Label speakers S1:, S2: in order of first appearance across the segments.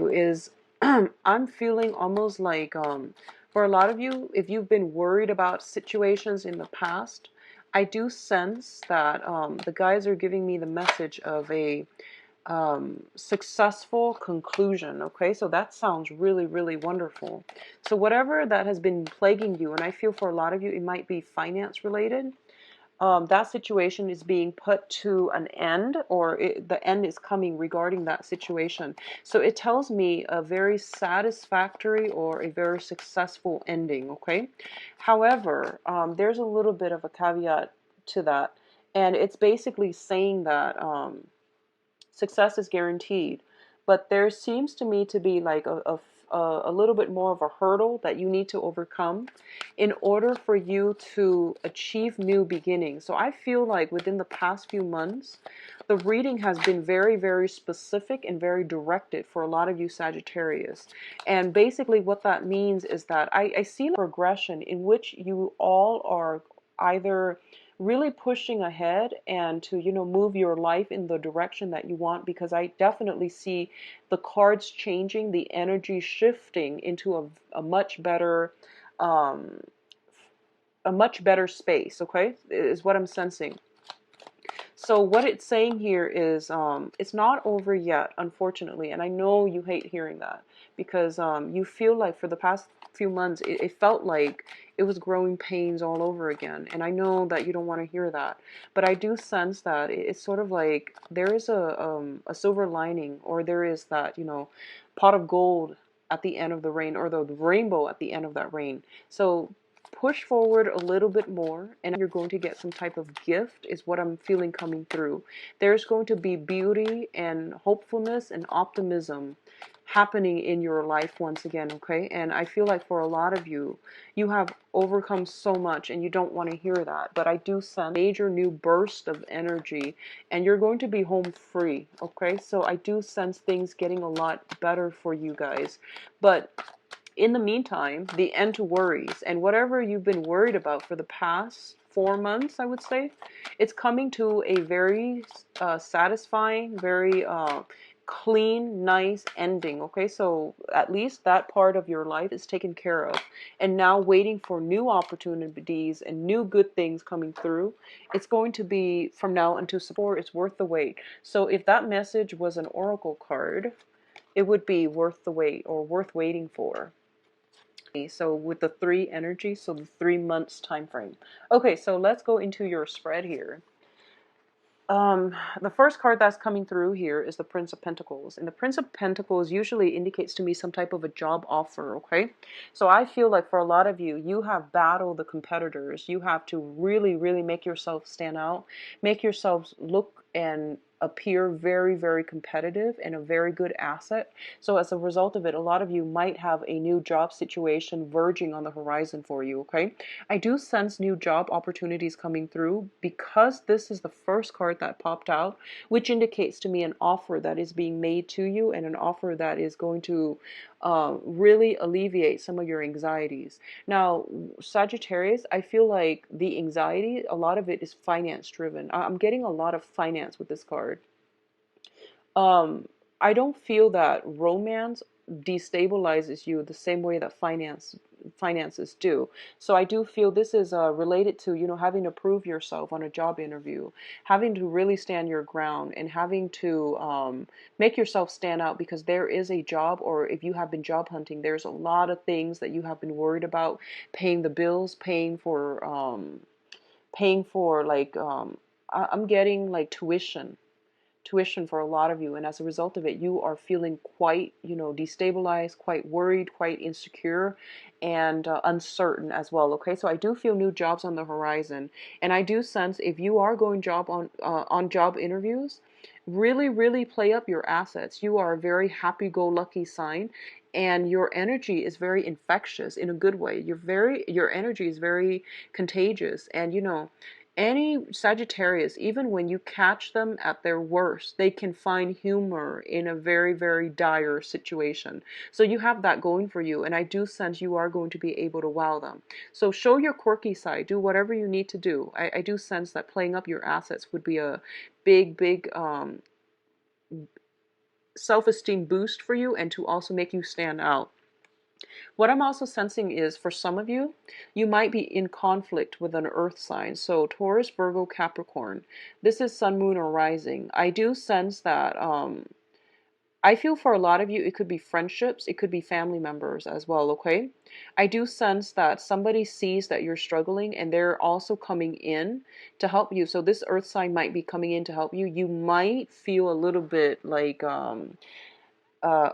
S1: is I'm feeling almost like for a lot of you, if you've been worried about situations in the past, I do sense that the guys are giving me the message of a successful conclusion. Okay, so that sounds really, really wonderful. So whatever that has been plaguing you, and I feel for a lot of you, it might be finance related. That situation is being put to an end, or the end is coming regarding that situation. So it tells me a very satisfactory or a very successful ending, okay? However, there's a little bit of a caveat to that, and it's basically saying that success is guaranteed, but there seems to me to be like a little bit more of a hurdle that you need to overcome in order for you to achieve new beginnings. So I feel like within the past few months, the reading has been very, very specific and very directed for a lot of you Sagittarius. And basically what that means is that I see a progression in which you all are either really pushing ahead and to move your life in the direction that you want, because I definitely see the cards changing, the energy shifting into a much better um a much better space, okay, is what I'm sensing. So what it's saying here is it's not over yet, unfortunately. And I know you hate hearing that because you feel like for the past few months, it felt like it was growing pains all over again. And I know that you don't want to hear that. But I do sense that it's sort of like there is a silver lining, or there is that, pot of gold at the end of the rain, or the rainbow at the end of that rain. So push forward a little bit more, and you're going to get some type of gift, is what I'm feeling coming through. There's going to be beauty and hopefulness and optimism happening in your life once again, okay? And I feel like for a lot of you, you have overcome so much and you don't want to hear that, but I do sense a major new burst of energy, and you're going to be home free, okay? So I do sense things getting a lot better for you guys. But in the meantime, the end to worries, and whatever you've been worried about for the past 4 months, I would say, it's coming to a very satisfying, very clean, nice ending. Okay, so at least that part of your life is taken care of, and now waiting for new opportunities and new good things coming through. It's going to be from now until September. It's worth the wait. So if that message was an oracle card, it would be worth the wait, or worth waiting for. So with the three energy, so the 3 months time frame. Okay, so let's go into your spread here. The first card that's coming through here is the Prince of Pentacles. And the Prince of Pentacles usually indicates to me some type of a job offer, okay? So I feel like for a lot of you, you have battled the competitors. You have to really, really make yourself stand out, make yourselves look and appear very, very competitive and a very good asset. So as a result of it, a lot of you might have a new job situation verging on the horizon for you, okay? I do sense new job opportunities coming through because this is the first card that popped out, which indicates to me an offer that is being made to you, and an offer that is going to really alleviate some of your anxieties. Now, Sagittarius, I feel like the anxiety, a lot of it is finance driven. I'm getting a lot of finance with this card. Um, I don't feel that romance destabilizes you the same way that finances do. So I do feel this is related to, having to prove yourself on a job interview, having to really stand your ground, and having to make yourself stand out, because there is a job, or if you have been job hunting, there's a lot of things that you have been worried about: paying the bills, paying for like I'm getting like tuition for a lot of you, and as a result of it, you are feeling quite destabilized, quite worried, quite insecure, and uncertain as well. Okay, so I do feel new jobs on the horizon, and I do sense if you are going job on job interviews, really, really play up your assets. You are a very happy-go-lucky sign, and your energy is very infectious in a good way. Your energy is very contagious, and any Sagittarius, even when you catch them at their worst, they can find humor in a very, very dire situation. So you have that going for you, and I do sense you are going to be able to wow them. So show your quirky side, do whatever you need to do. I do sense that playing up your assets would be a big, big self-esteem boost for you and to also make you stand out. What I'm also sensing is for some of you, you might be in conflict with an earth sign. So Taurus, Virgo, Capricorn. This is sun, moon, or rising. I do sense that I feel for a lot of you, it could be friendships, it could be family members as well, okay? I do sense that somebody sees that you're struggling and they're also coming in to help you. So this earth sign might be coming in to help you. You might feel a little bit like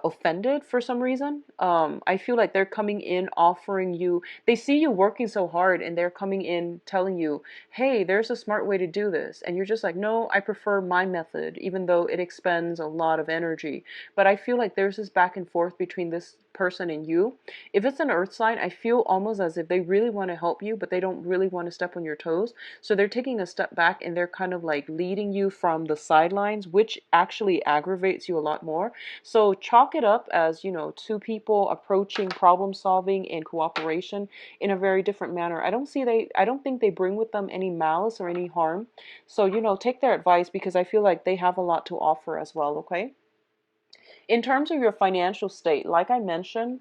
S1: offended for some reason. I feel like they're coming in offering you, they see you working so hard and they're coming in telling you, hey, there's a smart way to do this. And you're just like, no, I prefer my method, even though it expends a lot of energy. But I feel like there's this back and forth between this person and you. If it's an earth sign, I feel almost as if they really want to help you, but they don't really want to step on your toes. So they're taking a step back and they're kind of like leading you from the sidelines, which actually aggravates you a lot more. So chalk it up as, two people approaching problem solving and cooperation in a very different manner. I don't think they bring with them any malice or any harm. So, take their advice because I feel like they have a lot to offer as well, okay? In terms of your financial state, like I mentioned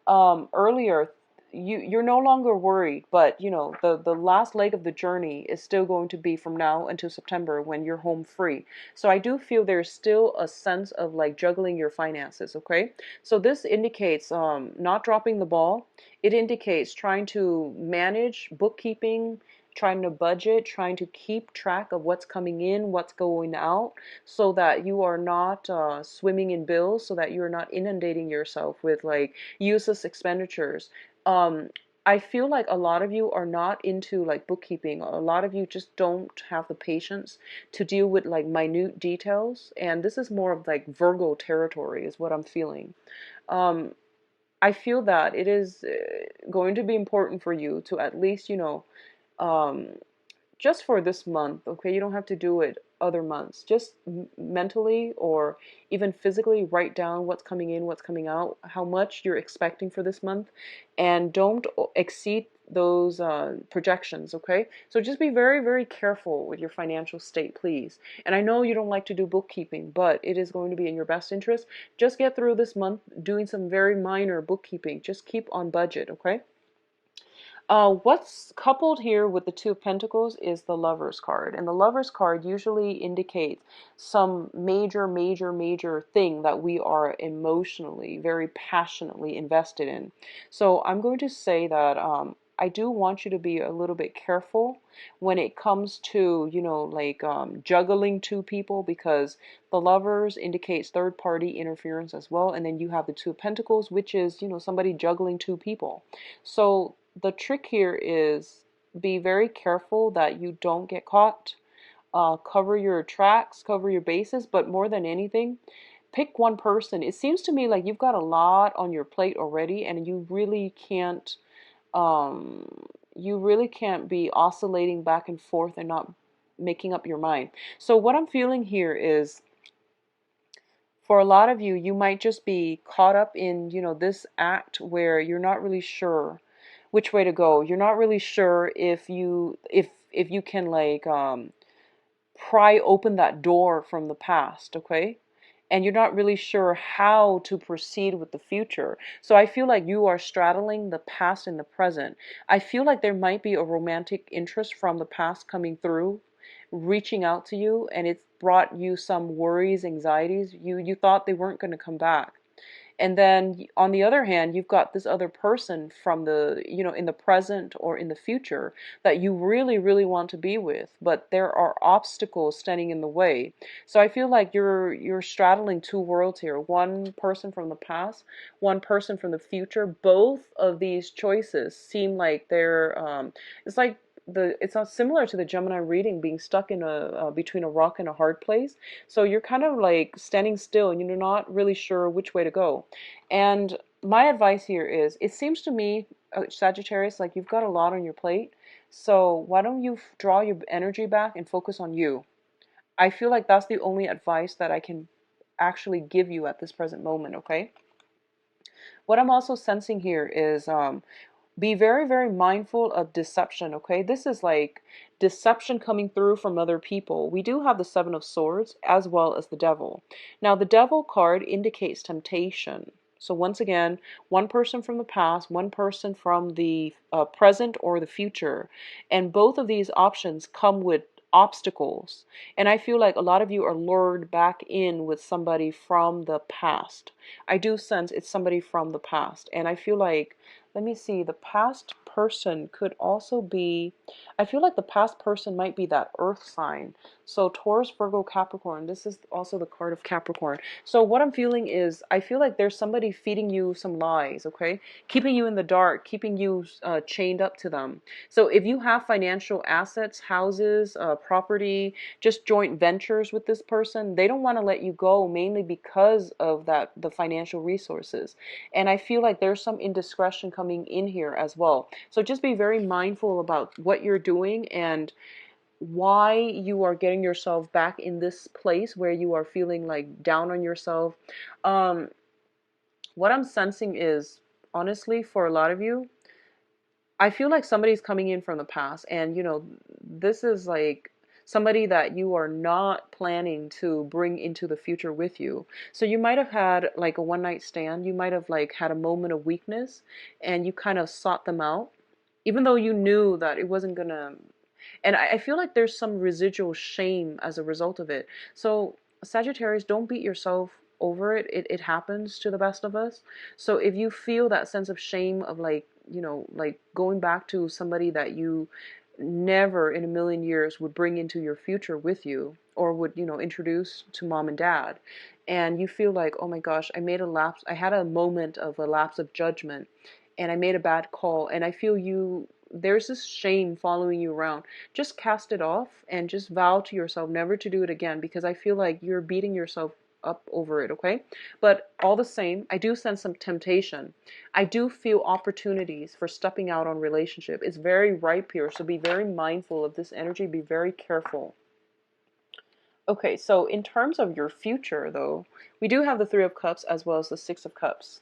S1: earlier, you're no longer worried, but the last leg of the journey is still going to be from now until September when you're home free. So I do feel there's still a sense of like juggling your finances, okay? So this indicates not dropping the ball. It indicates trying to manage bookkeeping, trying to budget, trying to keep track of what's coming in, what's going out, so that you are not swimming in bills, so that you're not inundating yourself with like useless expenditures. Um, I feel like a lot of you are not into like bookkeeping. A lot of you just don't have the patience to deal with like minute details. And this is more of like Virgo territory is what I'm feeling. Um, I feel that it is going to be important for you to at least, um, just for this month, okay? You don't have to do it other months. Just mentally or even physically write down what's coming in, what's coming out, how much you're expecting for this month, and don't exceed those projections, okay? So just be very, very careful with your financial state, please. And I know you don't like to do bookkeeping, but it is going to be in your best interest. Just get through this month doing some very minor bookkeeping. Just keep on budget, okay? What's coupled here with the Two of Pentacles is the Lover's card. And the Lover's card usually indicates some major, major, major thing that we are emotionally, very passionately invested in. So I'm going to say that I do want you to be a little bit careful when it comes to, juggling two people, because the Lovers indicates third party interference as well. And then you have the Two of Pentacles, which is, somebody juggling two people. So the trick here is be very careful that you don't get caught. Cover your tracks, cover your bases, but more than anything, pick one person. It seems to me like you've got a lot on your plate already, and um, you really can't be oscillating back and forth and not making up your mind. So what I'm feeling here is, for a lot of you, you might just be caught up in, this act where you're not really sure which way to go. You're not really sure if you can like pry open that door from the past, okay? And you're not really sure how to proceed with the future. So I feel like you are straddling the past and the present. I feel like there might be a romantic interest from the past coming through, reaching out to you, and it's brought you some worries, anxieties. You thought they weren't going to come back. And then on the other hand, you've got this other person from the, in the present or in the future that you really, really want to be with, but there are obstacles standing in the way. So I feel like you're straddling two worlds here. One person from the past, one person from the future. Both of these choices seem like they're, it's like it's not similar to the Gemini reading, being stuck in between a rock and a hard place. So you're kind of like standing still and you're not really sure which way to go. And my advice here is, it seems to me, Sagittarius, like you've got a lot on your plate. So why don't you draw your energy back and focus on you? I feel like that's the only advice that I can actually give you at this present moment, okay? What I'm also sensing here is Be very, very mindful of deception, okay? This is like deception coming through from other people. We do have the Seven of Swords as well as the Devil. Now, the Devil card indicates temptation. So once again, one person from the past, one person from the present or the future. And both of these options come with obstacles. And I feel like a lot of you are lured back in with somebody from the past. I do sense it's somebody from the past. And I feel like, let me see, the past person could also be, I feel like the past person might be that earth sign. So Taurus, Virgo, Capricorn, this is also the card of Capricorn. So what I'm feeling is, I feel like there's somebody feeding you some lies, okay? Keeping you in the dark, keeping you chained up to them. So if you have financial assets, houses, property, just joint ventures with this person, they don't want to let you go mainly because of that, the financial resources. And I feel like there's some indiscretion coming in here as well. So just be very mindful about what you're doing and why you are getting yourself back in this place where you are feeling like down on yourself. Um, what I'm sensing is, honestly, for a lot of you, I feel like somebody's coming in from the past, and this is like somebody that you are not planning to bring into the future with you. So you might have had like a one night stand, you might have like had a moment of weakness, and you kind of sought them out, even though you knew that it wasn't gonna. And I feel like there's some residual shame as a result of it. So Sagittarius, don't beat yourself over it. It happens to the best of us. So if you feel that sense of shame of like, like going back to somebody that you never in a million years would bring into your future with you, or would, introduce to mom and dad, and you feel like, oh my gosh, I had a moment of a lapse of judgment, and I made a bad call, and I feel there's this shame following you around. Just cast it off and just vow to yourself never to do it again, because I feel like you're beating yourself up over it, okay? But all the same, I do sense some temptation. I do feel opportunities for stepping out on relationship. It's very ripe here, so be very mindful of this energy. Be very careful. Okay, so in terms of your future, though, we do have the Three of Cups as well as the Six of Cups.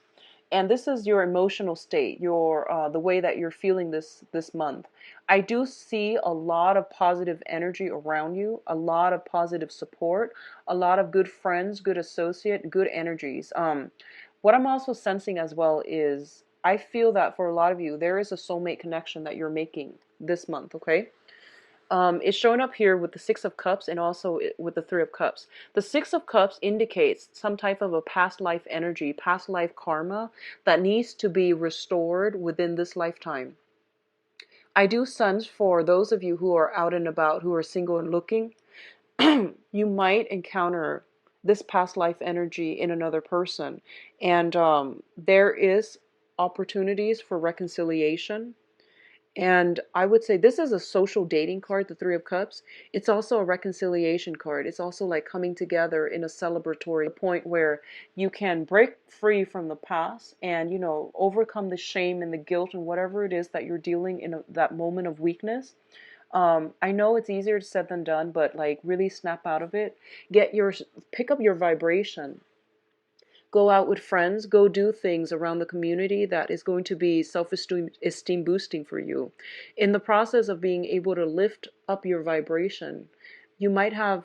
S1: And this is your emotional state, your the way that you're feeling this month. I do see a lot of positive energy around you, a lot of positive support, a lot of good friends, good associate, good energies. What I'm also sensing as well is, I feel that for a lot of you, there is a soulmate connection that you're making this month, okay? It's showing up here with the Six of Cups and also with the Three of Cups. The Six of Cups indicates some type of a past life energy, past life karma that needs to be restored within this lifetime. I do sense for those of you who are out and about, who are single and looking, you might encounter this past life energy in another person. And there is opportunities for reconciliation. And I would say this is a social dating card, the Three of Cups. It's also a reconciliation card. It's also like coming together in a celebratory point where you can break free from the past and, overcome the shame and the guilt and whatever it is that you're dealing in that moment of weakness. I know it's easier said than done, but like really snap out of it. Pick up your vibration. Go out with friends, go do things around the community that is going to be self-esteem boosting for you. In the process of being able to lift up your vibration, you might have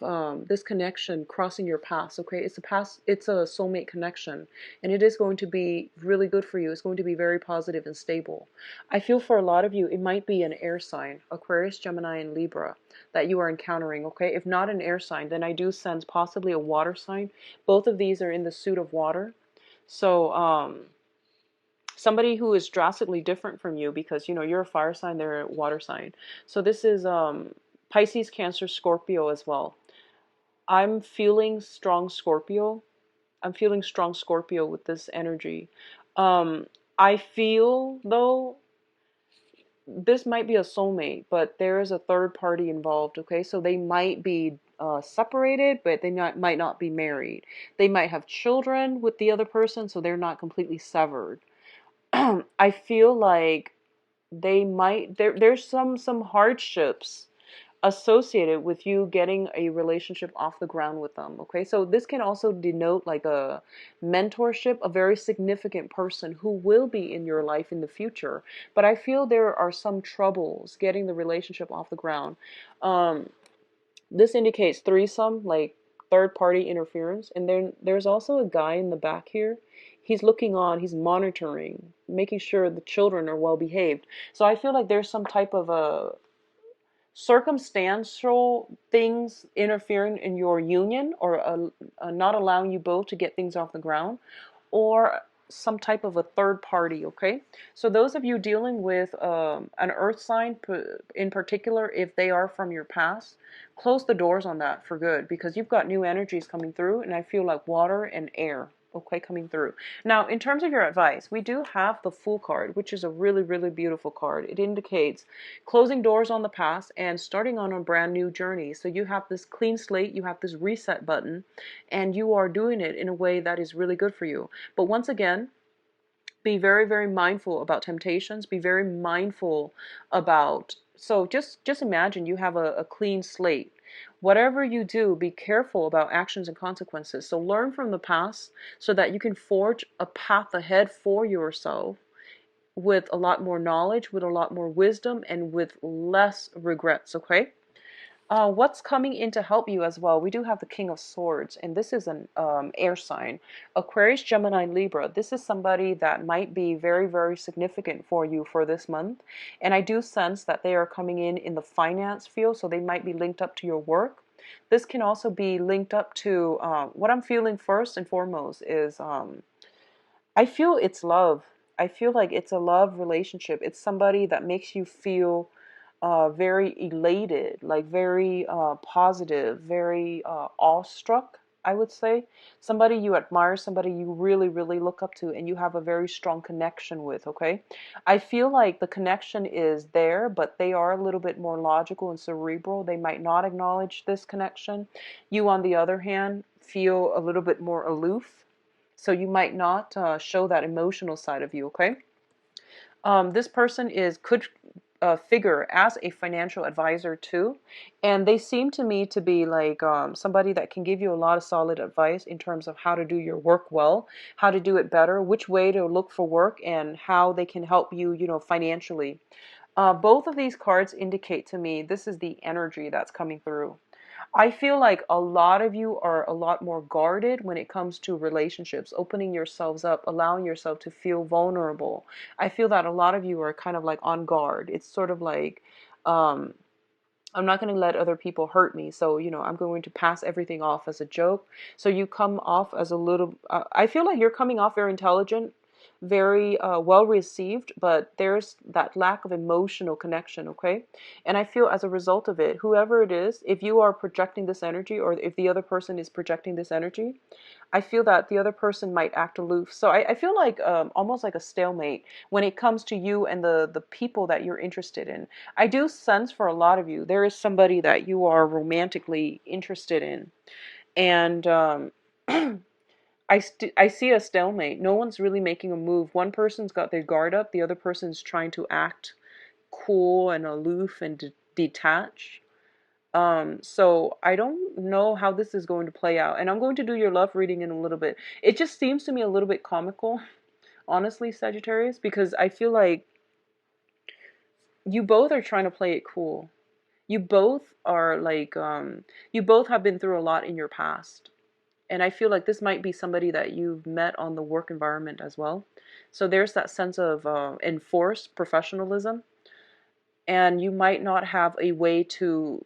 S1: this connection crossing your paths, okay? It's a soulmate connection, and it is going to be really good for you. It's going to be very positive and stable. I feel for a lot of you, it might be an air sign, Aquarius, Gemini, and Libra, that you are encountering, okay? If not an air sign, then I do sense possibly a water sign. Both of these are in the suit of water. So, somebody who is drastically different from you, because, you're a fire sign, they're a water sign. So this is Pisces, Cancer, Scorpio as well. I'm feeling strong Scorpio. I'm feeling strong Scorpio with this energy. I feel, though, this might be a soulmate, but there is a third party involved, okay? So they might be separated, but they might not be married. They might have children with the other person, so they're not completely severed. I feel like there's some hardships associated with you getting a relationship off the ground with them. Okay, so this can also denote like a mentorship, a very significant person who will be in your life in the future. But I feel there are some troubles getting the relationship off the ground. um, this indicates threesome, like third party interference. And then there's also a guy in the back here. He's looking on, he's monitoring, making sure the children are well behaved. So I feel like there's some type of a circumstantial things interfering in your union, or not allowing you both to get things off the ground, or some type of a third party. Okay, so those of you dealing with an earth sign in particular, if they are from your past, close the doors on that for good, because you've got new energies coming through, and I feel like water and air, okay, coming through. Now, in terms of your advice, we do have the Fool card, which is a really, really beautiful card. It indicates closing doors on the past and starting on a brand new journey. So you have this clean slate, you have this reset button, and you are doing it in a way that is really good for you. But once again, be very, very mindful about temptations. Be very mindful about, so just imagine you have a clean slate. Whatever you do, be careful about actions and consequences. So learn from the past so that you can forge a path ahead for yourself with a lot more knowledge, with a lot more wisdom, and with less regrets. Okay? What's coming in to help you as well? We do have the King of Swords, and this is an air sign. Aquarius, Gemini, Libra. This is somebody that might be very, very significant for you for this month. And I do sense that they are coming in the finance field, so they might be linked up to your work. This can also be linked up to, what I'm feeling first and foremost is, I feel it's love. I feel like it's a love relationship. It's somebody that makes you feel very elated, like very positive, very awestruck, I would say. Somebody you admire, somebody you really, really look up to, and you have a very strong connection with, okay? I feel like the connection is there, but they are a little bit more logical and cerebral. They might not acknowledge this connection. You, on the other hand, feel a little bit more aloof. So you might not show that emotional side of you, okay? This person could figure as a financial advisor too, and they seem to me to be like somebody that can give you a lot of solid advice in terms of how to do your work well, how to do it better, which way to look for work, and how they can help you, financially. Both of these cards indicate to me this is the energy that's coming through. I feel like a lot of you are a lot more guarded when it comes to relationships, opening yourselves up, allowing yourself to feel vulnerable. I feel that a lot of you are kind of like on guard. It's sort of like, um, I'm not going to let other people hurt me. So, I'm going to pass everything off as a joke. So you come off as a little, I feel like you're coming off very intelligent, very well received, but there's that lack of emotional connection, okay? And I feel as a result of it, whoever it is, if you are projecting this energy, or if the other person is projecting this energy, I feel that the other person might act aloof. So I feel like almost like a stalemate when it comes to you and the people that you're interested in. I do sense for a lot of you, there is somebody that you are romantically interested in. And I see a stalemate. No one's really making a move. One person's got their guard up. The other person's trying to act cool and aloof and detached. So I don't know how this is going to play out. And I'm going to do your love reading in a little bit. It just seems to me a little bit comical, honestly, Sagittarius, because I feel like you both are trying to play it cool. You both are like, you both have been through a lot in your past. And I feel like this might be somebody that you've met on the work environment as well. So there's that sense of enforced professionalism. And you might not have a way to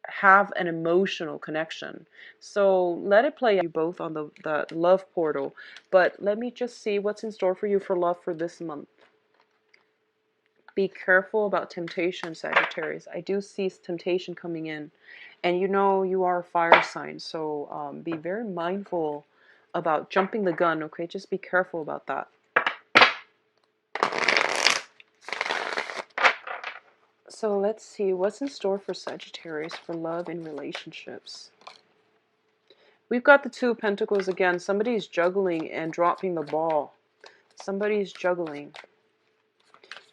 S1: have an emotional connection. So let it play out, you both on the love portal. But let me just see what's in store for you for love for this month. Be careful about temptation, Sagittarius. I do see temptation coming in. And you are a fire sign. So be very mindful about jumping the gun, okay? Just be careful about that. So let's see what's in store for Sagittarius for love and relationships. We've got the Two of Pentacles again. Somebody's juggling and dropping the ball. Somebody's juggling.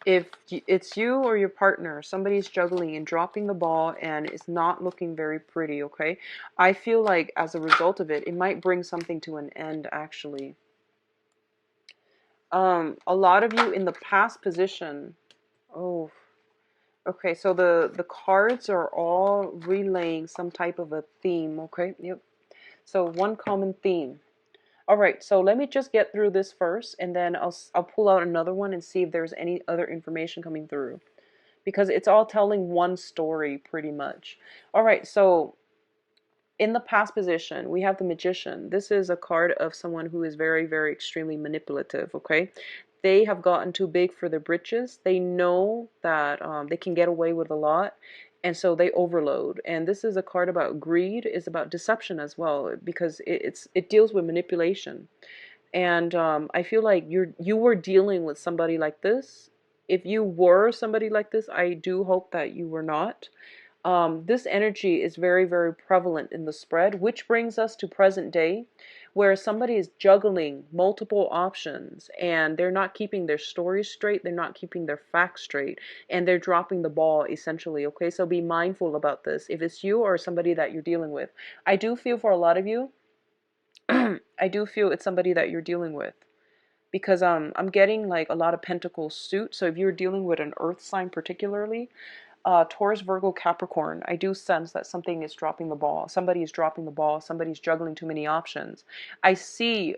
S1: If it's you or your partner, somebody's juggling and dropping the ball and it's not looking very pretty, okay? I feel like as a result of it, it might bring something to an end, actually. A lot of you in the past position, oh, okay, so the cards are all relaying some type of a theme, okay? Yep. So one common theme. All right, so let me just get through this first, and then I'll pull out another one and see if there's any other information coming through, because it's all telling one story pretty much. All right, so in the past position, we have the Magician. This is a card of someone who is very, very extremely manipulative, okay? They have gotten too big for their britches. They know that they can get away with a lot, and so they overload. And this is a card about greed, is about deception as well, because it deals with manipulation. And I feel like you were dealing with somebody like this. If you were somebody like this, I do hope that you were not. This energy is very, very prevalent in the spread, which brings us to present day, where somebody is juggling multiple options and they're not keeping their stories straight, they're not keeping their facts straight, and they're dropping the ball essentially. Okay, so be mindful about this. If it's you or somebody that you're dealing with, I do feel for a lot of you, I do feel it's somebody that you're dealing with. Because I'm getting like a lot of pentacles suit. So if you're dealing with an earth sign particularly, Taurus, Virgo, Capricorn, I do sense that something is dropping the ball. Somebody is dropping the ball. Somebody's juggling too many options. I see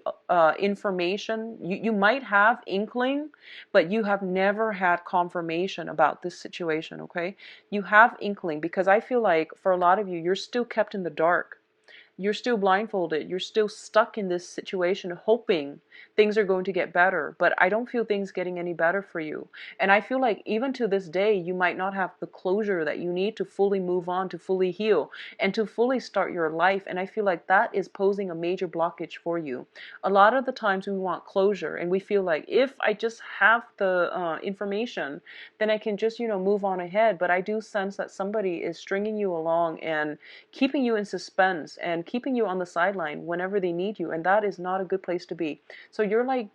S1: information. You might have inkling, but you have never had confirmation about this situation, okay? You have inkling because I feel like for a lot of you, you're still kept in the dark. You're still blindfolded. You're still stuck in this situation hoping things are going to get better. But I don't feel things getting any better for you. And I feel like even to this day, you might not have the closure that you need to fully move on, to fully heal, and to fully start your life. And I feel like that is posing a major blockage for you. A lot of the times we want closure and we feel like if I just have the information, then I can just, move on ahead. But I do sense that somebody is stringing you along and keeping you in suspense and keeping you on the sideline whenever they need you, and that is not a good place to be. So you're like,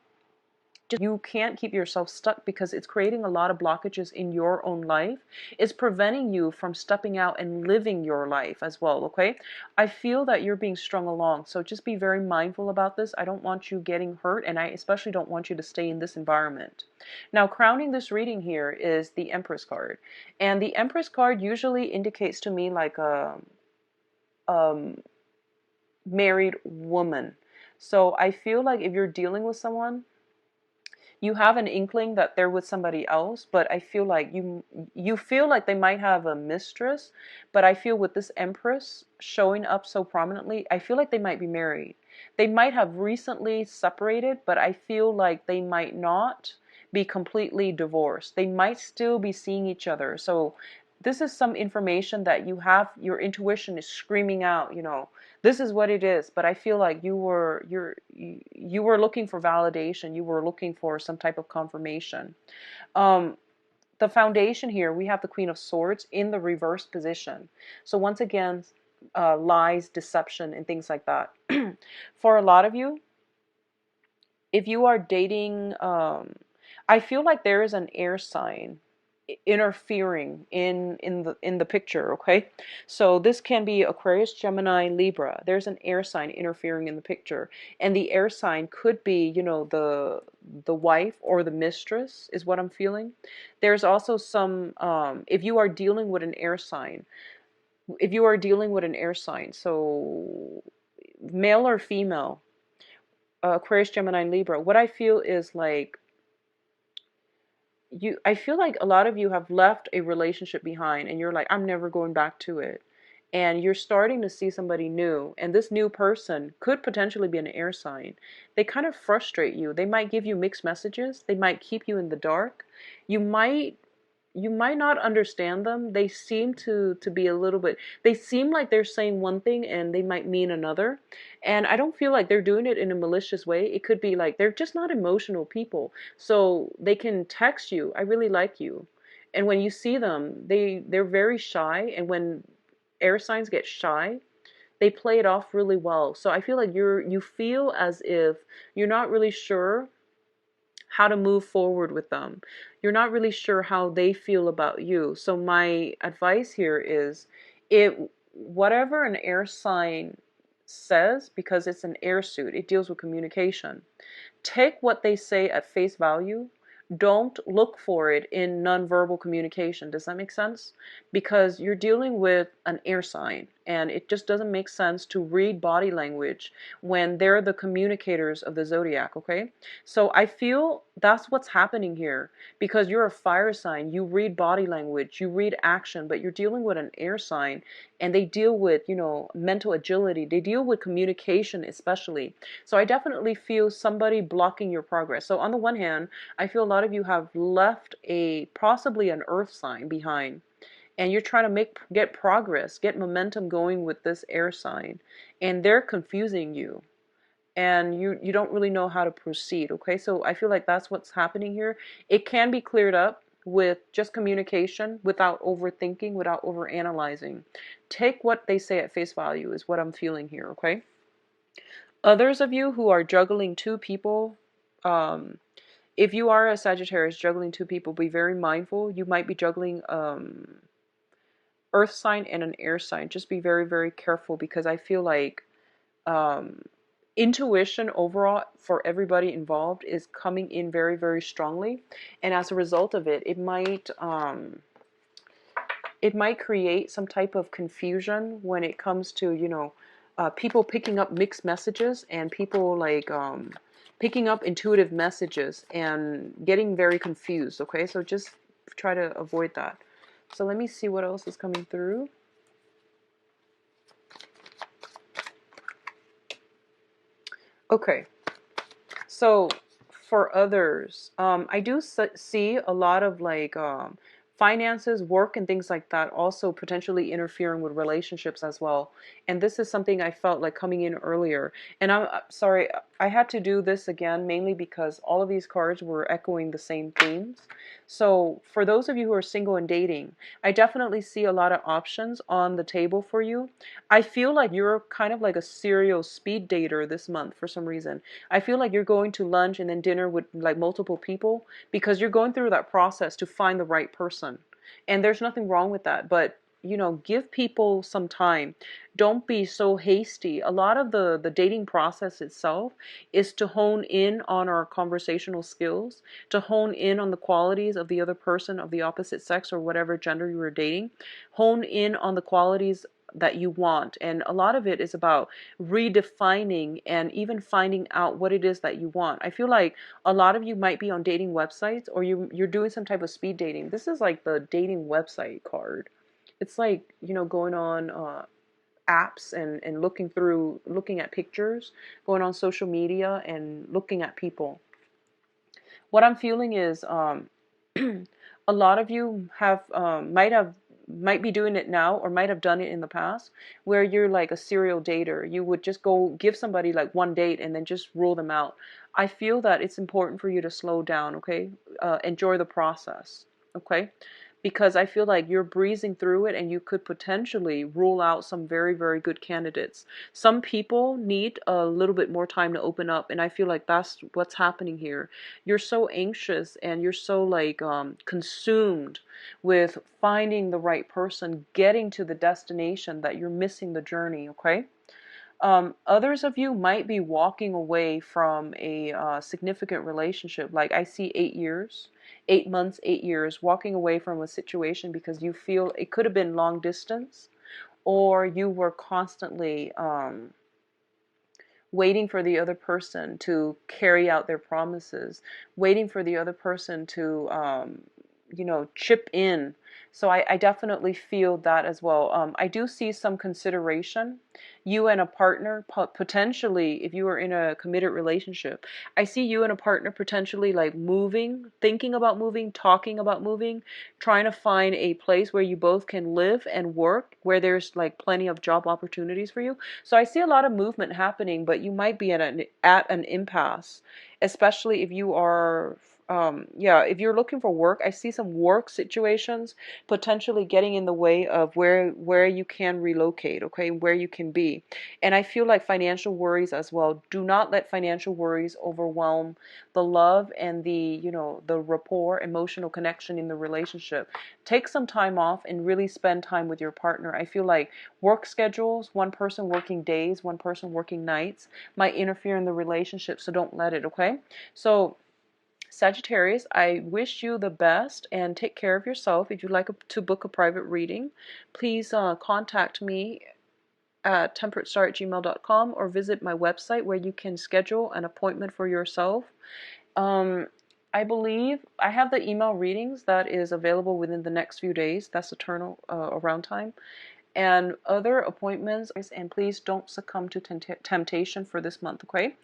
S1: you can't keep yourself stuck because it's creating a lot of blockages in your own life. It's preventing you from stepping out and living your life as well, okay? I feel that you're being strung along, so just be very mindful about this. I don't want you getting hurt, and I especially don't want you to stay in this environment. Now, crowning this reading here is the Empress card, and the Empress card usually indicates to me like a married woman. So I feel like if you're dealing with someone, you have an inkling that they're with somebody else, but I feel like you feel like they might have a mistress, but I feel with this Empress showing up so prominently, I feel like they might be married. They might have recently separated, but I feel like they might not be completely divorced. They might still be seeing each other. So this is some information that you have, your intuition is screaming out, this is what it is. But I feel like you were looking for validation. You were looking for some type of confirmation. The foundation here, we have the Queen of Swords in the reverse position. So once again, lies, deception, and things like that. For a lot of you, if you are dating, I feel like there is an air sign interfering in the picture, okay? So this can be Aquarius, Gemini, Libra. There's an air sign interfering in the picture, and the air sign could be, the wife or the mistress is what I'm feeling. There's also some if you are dealing with an air sign, so male or female, Aquarius, Gemini, Libra, what I feel is like I feel like a lot of you have left a relationship behind and you're like, I'm never going back to it. And you're starting to see somebody new, and this new person could potentially be an air sign. They kind of frustrate you. They might give you mixed messages. They might keep you in the dark. You might not understand them. They seem to be a little bit, they seem like they're saying one thing and they might mean another. And I don't feel like they're doing it in a malicious way. It could be like they're just not emotional people. So they can text you, I really like you. And when you see them, they're very shy. And when air signs get shy, they play it off really well. So I feel like you feel as if you're not really sure how to move forward with them. You're not really sure how they feel about you. So my advice here is, it whatever an air sign says, because it's an air suit, it deals with communication. Take what they say at face value. Don't look for it in nonverbal communication. Does that make sense? Because you're dealing with an air sign, and it just doesn't make sense to read body language when they're the communicators of the zodiac, okay? So I feel that's what's happening here, because you're a fire sign. You read body language, you read action, but you're dealing with an air sign, and they deal with, mental agility. They deal with communication, especially. So I definitely feel somebody blocking your progress. So on the one hand, I feel a lot of you have left possibly an earth sign behind, and you're trying to get progress, get momentum going with this air sign, and they're confusing you, and you don't really know how to proceed, okay? So I feel like that's what's happening here. It can be cleared up with just communication, without overthinking, without overanalyzing. Take what they say at face value is what I'm feeling here, okay? Others of you who are juggling two people, if you are a Sagittarius juggling two people, be very mindful. You might be juggling earth sign and an air sign. Just be very, very careful, because I feel like intuition overall for everybody involved is coming in very, very strongly. And as a result of it, it might create some type of confusion when it comes to, people picking up mixed messages, and people like picking up intuitive messages and getting very confused, okay? So just try to avoid that. So let me see what else is coming through. Okay, so for others, I do see a lot of like finances, work, and things like that also potentially interfering with relationships as well. And this is something I felt like coming in earlier. And I'm sorry, I had to do this again, mainly because all of these cards were echoing the same themes. So for those of you who are single and dating, I definitely see a lot of options on the table for you. I feel like you're kind of like a serial speed dater this month for some reason. I feel like you're going to lunch and then dinner with like multiple people, because you're going through that process to find the right person. And there's nothing wrong with that, but give people some time. Don't be so hasty. A lot of the dating process itself is to hone in on our conversational skills, to hone in on the qualities of the other person of the opposite sex or whatever gender you are dating. Hone in on the qualities that you want. And a lot of it is about redefining and even finding out what it is that you want. I feel like a lot of you might be on dating websites, or you're doing some type of speed dating. This is like the dating website card. It's like, going on apps and looking at pictures, going on social media and looking at people. What I'm feeling is a lot of you have might be doing it now, or might have done it in the past, where you're like a serial dater. You would just go give somebody like one date and then just rule them out. I feel that it's important for you to slow down, okay? Enjoy the process, okay? Because I feel like you're breezing through it, and you could potentially rule out some very, very good candidates. Some people need a little bit more time to open up, and I feel like that's what's happening here. You're so anxious, and you're so like consumed with finding the right person, getting to the destination, that you're missing the journey, okay? Others of you might be walking away from a significant relationship. Like I see 8 years, 8 months, 8 years, walking away from a situation because you feel it could have been long distance, or you were constantly waiting for the other person to carry out their promises, waiting for the other person to, chip in. So I definitely feel that as well. I do see some consideration. You and a partner, potentially, if you are in a committed relationship, I see you and a partner potentially like moving, thinking about moving, talking about moving, trying to find a place where you both can live and work, where there's like plenty of job opportunities for you. So I see a lot of movement happening, but you might be at an impasse, especially if you are yeah, if you're looking for work, I see some work situations potentially getting in the way of where you can relocate, okay, where you can be. And I feel like financial worries as well. Do not let financial worries overwhelm the love and the, the rapport, emotional connection in the relationship. Take some time off and really spend time with your partner. I feel like work schedules, one person working days, one person working nights, might interfere in the relationship, so don't let it, okay? So Sagittarius, I wish you the best and take care of yourself. If you'd like to book a private reading, please contact me at temperatestar@gmail.com or visit my website where you can schedule an appointment for yourself. I believe I have the email readings that is available within the next few days. That's eternal around time. And other appointments. And please don't succumb to temptation for this month, okay?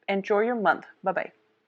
S1: Enjoy your month. Bye-bye.